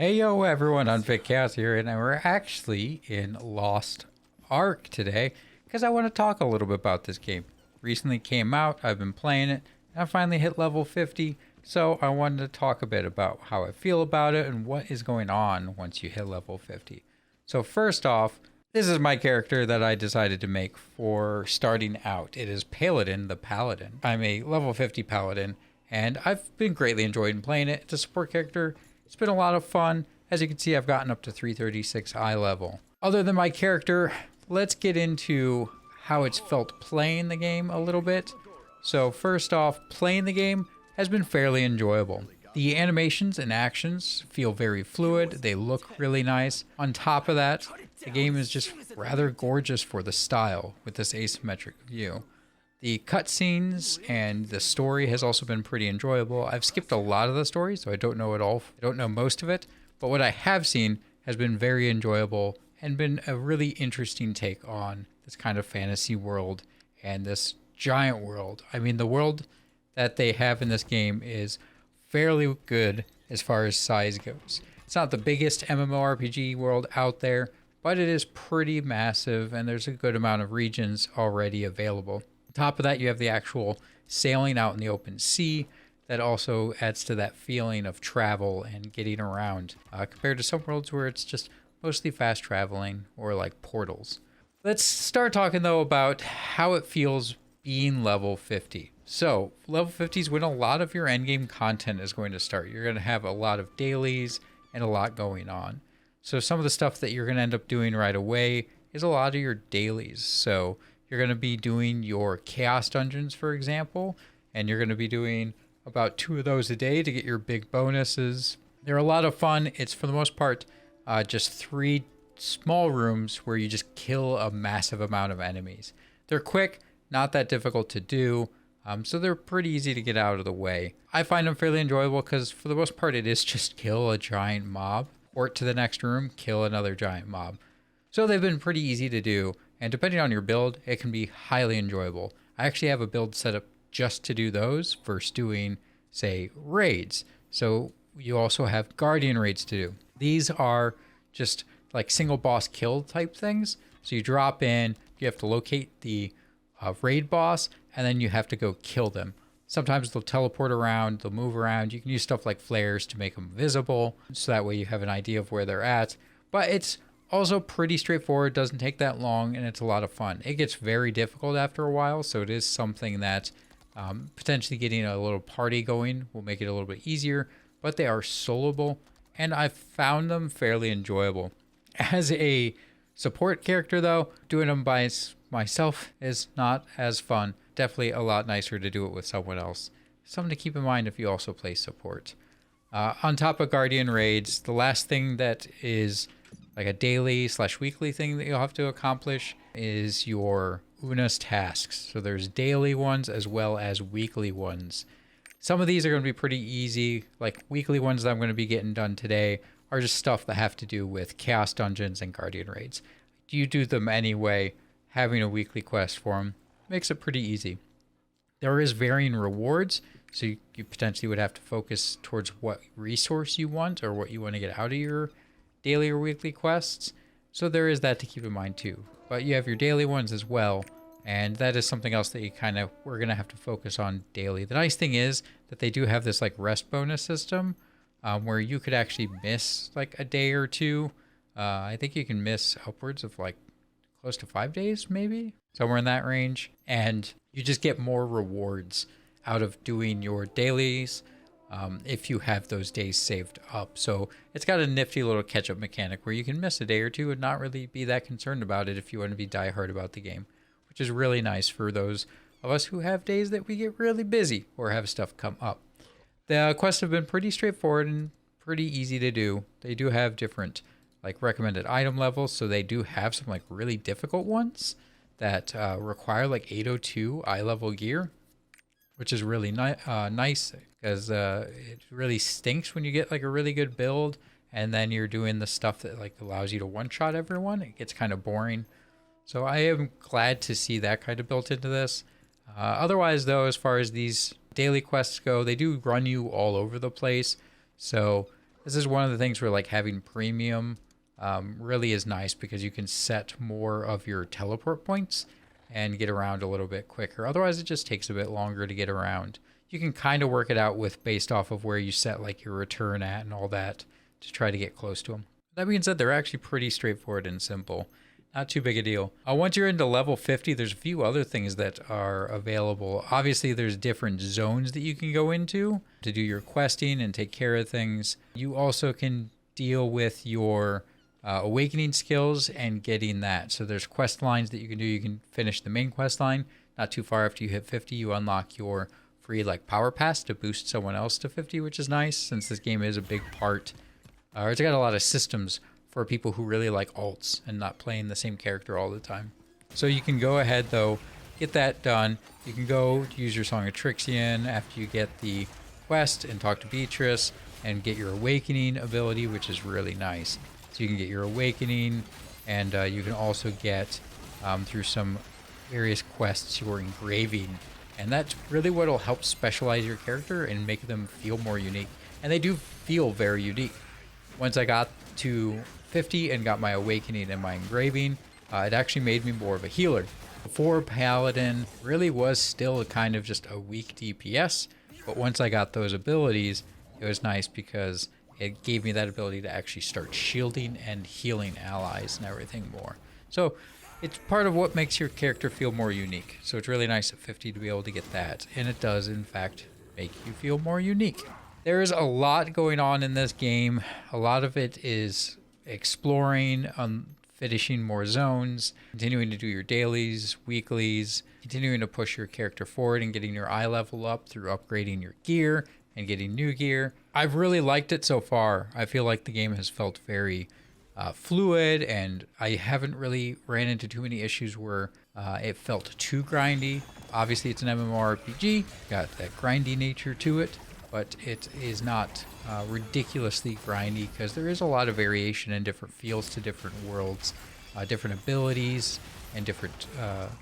Hey yo everyone, Unfit Chaos here, and we're actually in Lost Ark today because I want to talk a little bit about this game. Recently came out, I've been playing it, and I finally hit level 50, so I wanted to talk a bit about how I feel about it and what is going on once you hit level 50. So first off, this is my character that I decided to make for starting out. It is Paladin the Paladin. I'm a level 50 Paladin, and I've been greatly enjoying playing it. It's a support character. It's been a lot of fun. As you can see, I've gotten up to 336 eye level. Other than my character, let's get into how it's felt playing the game a little bit. So first off, playing the game has been fairly enjoyable. The animations and actions feel very fluid. They look really nice. On top of that, the game is just rather gorgeous for the style with this asymmetric view. The cutscenes and the story has also been pretty enjoyable. I've skipped a lot of the story, so I don't know it all. I don't know most of it, but what I have seen has been very enjoyable and been a really interesting take on this kind of fantasy world and this giant world. I mean, the world that they have in this game is fairly good as far as size goes. It's not the biggest MMORPG world out there, but it is pretty massive, and there's a good amount of regions already available. On top of that, you have the actual sailing out in the open sea that also adds to that feeling of travel and getting around compared to some worlds where it's just mostly fast traveling or like portals. Let's start talking though about how it feels being level 50. So level 50 is when a lot of your endgame content is going to start. You're going to have a lot of dailies and a lot going on. So some of the stuff that you're going to end up doing right away is a lot of your dailies. So you're going to be doing your chaos dungeons, for example, and you're going to be doing about 2 of those a day to get your big bonuses. They're a lot of fun. It's for the most part just 3 small rooms where you just kill a massive amount of enemies. They're quick, not that difficult to do, so they're pretty easy to get out of the way. I find them fairly enjoyable because for the most part it is just kill a giant mob, port to the next room, kill another giant mob. So they've been pretty easy to do. And depending on your build, it can be highly enjoyable. I actually have a build set up just to do those versus doing, say, raids. So you also have guardian raids to do. These are just like single boss kill type things. So you drop in, you have to locate the raid boss, and then you have to go kill them. Sometimes they'll teleport around, they'll move around. You can use stuff like flares to make them visible, so that way you have an idea of where they're at. But it's also pretty straightforward, doesn't take that long, and it's a lot of fun. It gets very difficult after a while, so it is something that potentially getting a little party going will make it a little bit easier, but they are soloable, and I've found them fairly enjoyable. As a support character, though, doing them by myself is not as fun. Definitely a lot nicer to do it with someone else. Something to keep in mind if you also play support. On top of Guardian Raids, the last thing that is like a daily / weekly thing that you'll have to accomplish is your Una's tasks. So there's daily ones as well as weekly ones. Some of these are going to be pretty easy. Like weekly ones that I'm going to be getting done today are just stuff that have to do with chaos dungeons and guardian raids. You do them anyway. Having a weekly quest for them makes it pretty easy. There is varying rewards, so you potentially would have to focus towards what resource you want or what you want to get out of your daily or weekly quests. So there is that to keep in mind too. But you have your daily ones as well, and that is something else that we're gonna have to focus on daily. The nice thing is that they do have this like rest bonus system where you could actually miss like a day or two. I think you can miss upwards of like close to 5 days, maybe somewhere in that range, and you just get more rewards out of doing your dailies if you have those days saved up. So it's got a nifty little catch-up mechanic where you can miss a day or two and not really be that concerned about it if you want to be diehard about the game, which is really nice for those of us who have days that we get really busy or have stuff come up. The quests have been pretty straightforward and pretty easy to do. They do have different like recommended item levels, so they do have some like really difficult ones that require like 802 eye level gear, which is really nice because it really stinks when you get like a really good build and then you're doing the stuff that like allows you to one-shot everyone. It gets kind of boring. So I am glad to see that kind of built into this. Otherwise though, as far as these daily quests go, they do run you all over the place. So This is one of the things where like having premium really is nice because you can set more of your teleport points and get around a little bit quicker. Otherwise, it just takes a bit longer to get around. You can kind of work it out with based off of where you set like your return at and all that to try to get close to them. That being said, they're actually pretty straightforward and simple. Not too big a deal. Once you're into level 50, there's a few other things that are available. Obviously, there's different zones that you can go into to do your questing and take care of things. You also can deal with your awakening skills and getting that. So there's quest lines that you can do. You can finish the main quest line. Not too far after you hit 50, you unlock your free like power pass to boost someone else to 50, which is nice since this game is a big part. It's got a lot of systems for people who really like alts and not playing the same character all the time. So you can go ahead though, get that done. You can go use your Song of Trixion after you get the quest and talk to Beatrice and get your awakening ability, which is really nice. So you can get your awakening, and you can also get through some various quests your engraving, and that's really what will help specialize your character and make them feel more unique. And they do feel very unique. Once I got to 50 and got my awakening and my engraving, it actually made me more of a healer. Before, Paladin really was still kind of just a weak DPS, but once I got those abilities, it was nice because it gave me that ability to actually start shielding and healing allies and everything more. So it's part of what makes your character feel more unique. So it's really nice at 50 to be able to get that. And it does, in fact, make you feel more unique. There is a lot going on in this game. A lot of it is exploring, finishing more zones, continuing to do your dailies, weeklies, continuing to push your character forward and getting your eye level up through upgrading your gear and getting new gear. I've really liked it so far. I feel like the game has felt very fluid, and I haven't really ran into too many issues where it felt too grindy. Obviously, it's an MMORPG, got that grindy nature to it, but it is not ridiculously grindy because there is a lot of variation and different feels to different worlds, different abilities, and different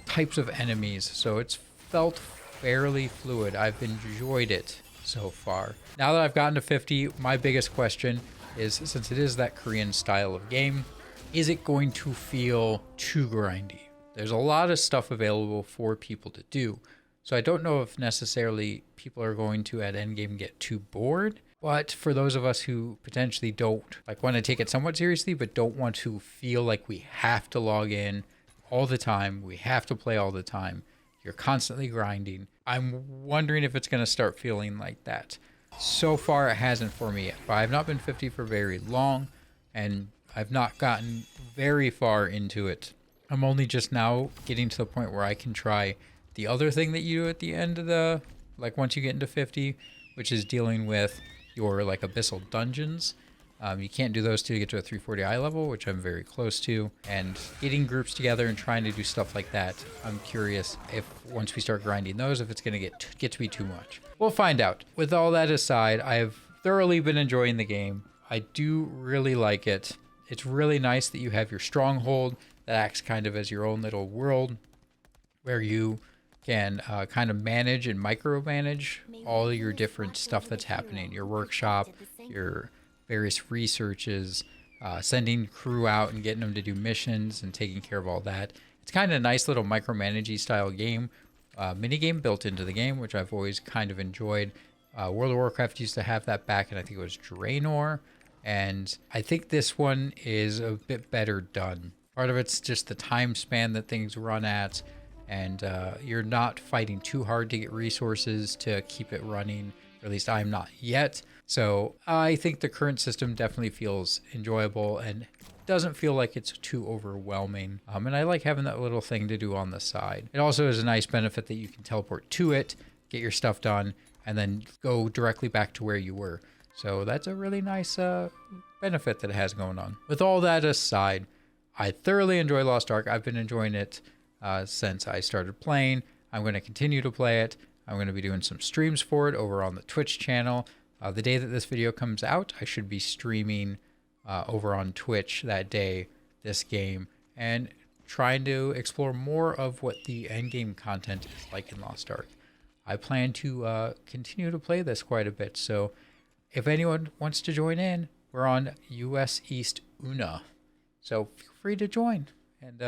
types of enemies. So it's felt fairly fluid. I've enjoyed it so far. Now that I've gotten to 50, my biggest question is, since it is that Korean style of game, is it going to feel too grindy? There's a lot of stuff available for people to do. So I don't know if necessarily people are going to at endgame get too bored, but for those of us who potentially don't want to take it somewhat seriously, but don't want to feel like we have to log in all the time, we have to play all the time, you're constantly grinding, I'm wondering if it's going to start feeling like that. So far, it hasn't for me yet. But I've not been 50 for very long, and I've not gotten very far into it. I'm only just now getting to the point where I can try the other thing that you do at the end of the, once you get into 50, which is dealing with your, abyssal dungeons. You can't do those till you get to a 340 eye level, which I'm very close to. And getting groups together and trying to do stuff like that, I'm curious if once we start grinding those, if it's going to get to be too much. We'll find out. With all that aside, I've thoroughly been enjoying the game. I do really like it. It's really nice that you have your stronghold that acts kind of as your own little world where you can kind of manage and micromanage all your different stuff that's happening. Your workshop, your various researches, sending crew out and getting them to do missions and taking care of all that. It's kind of a nice little micromanagey style game, mini game built into the game, which I've always kind of enjoyed. World of Warcraft used to have that back, and I think it was Draenor, and I think this one is a bit better done. Part of it's just the time span that things run at, and you're not fighting too hard to get resources to keep it running, or at least I'm not yet. So I think the current system definitely feels enjoyable and doesn't feel like it's too overwhelming. And I like having that little thing to do on the side. It also is a nice benefit that you can teleport to it, get your stuff done, and then go directly back to where you were. So that's a really nice benefit that it has going on. With all that aside, I thoroughly enjoy Lost Ark. I've been enjoying it since I started playing. I'm going to continue to play it. I'm going to be doing some streams for it over on the Twitch channel. The day that this video comes out, I should be streaming over on Twitch that day, this game, and trying to explore more of what the endgame content is like in Lost Ark. I plan to continue to play this quite a bit, so if anyone wants to join in, We're on US East Una. So feel free to join. And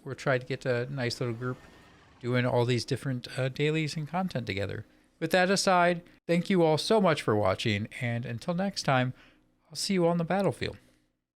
we're trying to get a nice little group doing all these different dailies and content together. With that aside, thank you all so much for watching. And until next time, I'll see you on the battlefield.